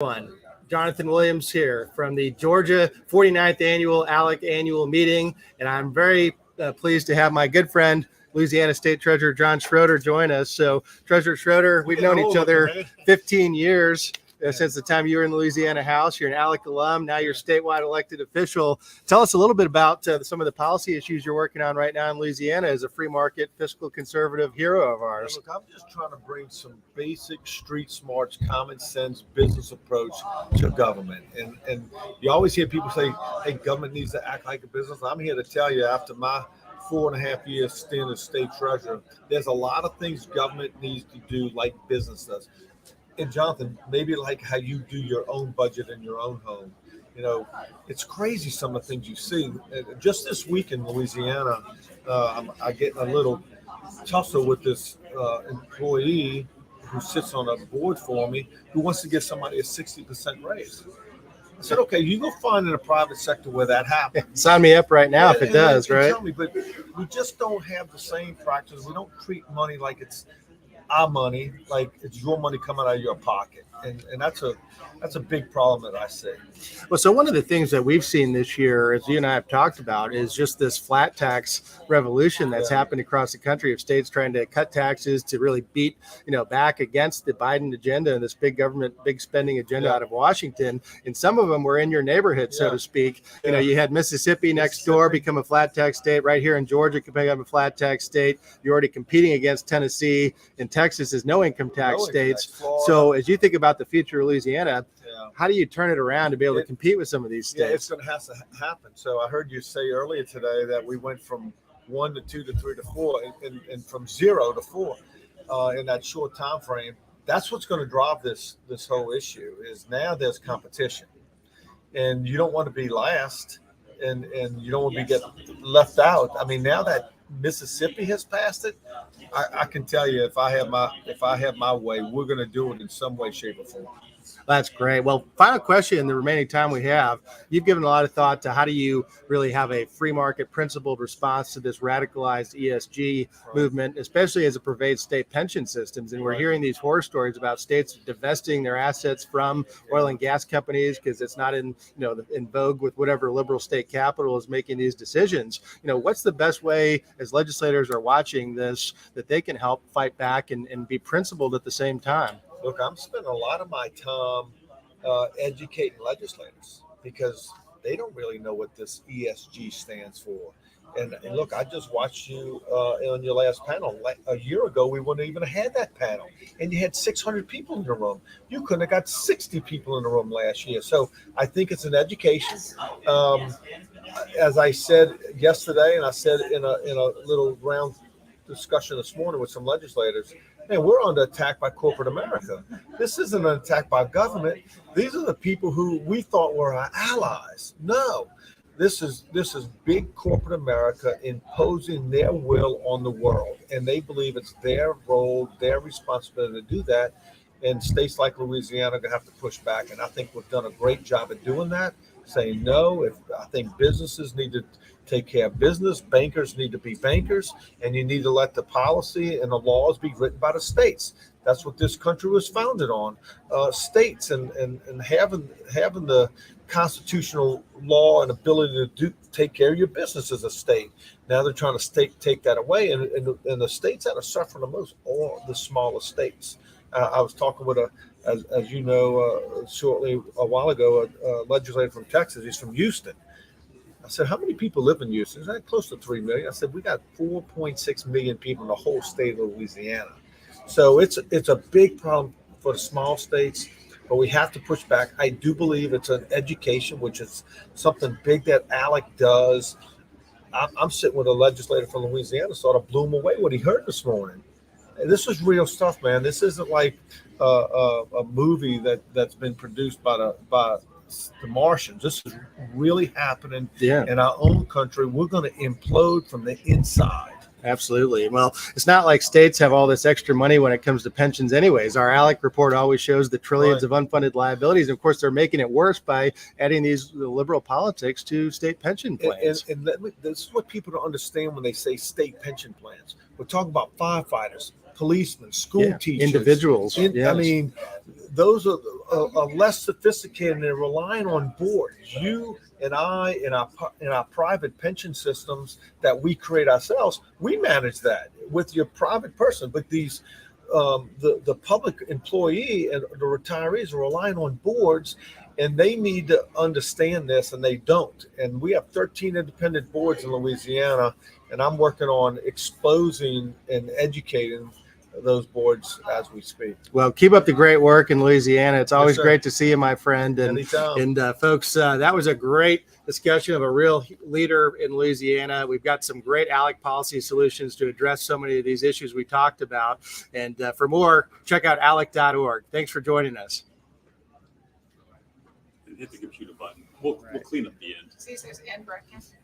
One. Jonathan Williams here from the Georgia 49th Annual ALEC Annual Meeting, and I'm very pleased to have my good friend, Louisiana State Treasurer John Schroder, join us. So, Treasurer Schroder, we've known each other 15 years. Since the time you were in the Louisiana House. You're an ALEC alum. Now you're statewide elected official. Tell us a little bit about some of the policy issues you're working on right now in Louisiana as a free market, fiscal conservative hero of ours. Look, I'm just trying to bring some basic street smarts, common sense business approach to government. And you always hear people say, hey, government needs to act like a business. I'm here to tell you, after my 4.5 years stint as state treasurer, there's a lot of things government needs to do like business does. And Jonathan, maybe like how you do your own budget in your own home. You know, it's crazy some of the things you see. Just this week in Louisiana, I get a little tussle with this employee who sits on a board for me who wants to give somebody a 60% raise. I said, okay, you go find in the private sector where that happens. Sign me up right now if it does, right? Tell me, but we just don't have the same practice. We don't treat money like it's our money, like it's your money coming out of your pocket, and that's a big problem that I see. Well, so one of the things that we've seen this year, as you and I have talked about, is just this flat tax revolution that's happened across the country of states trying to cut taxes to really beat, back against the Biden agenda and this big government, big spending agenda out of Washington. And some of them were in your neighborhood, so to speak. You had Mississippi next door become a flat tax state. Right here in Georgia, become a flat tax state. You're already competing against Tennessee and Texas as no income tax states. So as you think about the future of Louisiana, how do you turn it around to be able to compete with some of these states? Yeah, it's going to have to happen. So I heard you say earlier today that we went from 1 to 2 to 3 to 4 and from 0 to 4 in that short time frame. That's what's going to drive this whole issue is now there's competition. And you don't want to be last and you don't want to get left out. I mean, now that Mississippi has passed it, I can tell you if I have my way, we're going to do it in some way, shape, or form. That's great. Well, final question in the remaining time we have. You've given a lot of thought to how do you really have a free market principled response to this radicalized ESG movement, especially as it pervades state pension systems. And we're hearing these horror stories about states divesting their assets from oil and gas companies because it's not in vogue with whatever liberal state capital is making these decisions. What's the best way as legislators are watching this that they can help fight back and be principled at the same time? Look, I'm spending a lot of my time educating legislators because they don't really know what this ESG stands for. And look, I just watched you on your last panel. A year ago, we wouldn't even have had that panel. And you had 600 people in the room. You couldn't have got 60 people in the room last year. So I think it's an education. As I said yesterday, and I said in a little round discussion this morning with some legislators, man, we're under attack by corporate America. This isn't an attack by government. These are the people who we thought were our allies. No, this is big corporate America imposing their will on the world. And they believe it's their role, their responsibility to do that. And states like Louisiana are going to have to push back. And I think we've done a great job of doing that, saying no. I think businesses need to take care of business. Bankers need to be bankers, and you need to let the policy and the laws be written by the states. That's what this country was founded on, states and having the constitutional law and ability to take care of your business as a state. Now they're trying to take that away, and the states that are suffering the most are the smaller states. I was talking with as you know, shortly a while ago, a legislator from Texas. He's from Houston. I said, how many people live in Houston? Is that close to 3 million? I said, we got 4.6 million people in the whole state of Louisiana. So it's a big problem for the small states, but we have to push back. I do believe it's an education, which is something big that ALEC does. I'm sitting with a legislator from Louisiana, sort of blew him away what he heard this morning. This is real stuff, man. This isn't like a movie that's been produced by the Martians. This is really happening in our own country. We're going to implode from the inside. Absolutely. Well, it's not like states have all this extra money when it comes to pensions anyways. Our ALEC report always shows the trillions of unfunded liabilities. And of course, they're making it worse by adding these liberal politics to state pension plans. And this is what people don't understand when they say state pension plans. We're talking about firefighters, policemen, school teachers, individuals. I Yes. mean, those are less sophisticated and they're relying on boards. You and I in our private pension systems that we create ourselves, we manage that with your private person. But these the public employee and the retirees are relying on boards, and they need to understand this, and they don't. And we have 13 independent boards in Louisiana, and I'm working on exposing and educating those boards as we speak. Well, keep up the great work in Louisiana. It's always sir. great to see you, my friend. Anytime. And folks, that was a great discussion of a real leader in Louisiana. We've got some great ALEC policy solutions to address so many of these issues we talked about. And for more, check out alec.org. Thanks for joining us. And hit the computer button. We'll clean up the end. See, it says end broadcast.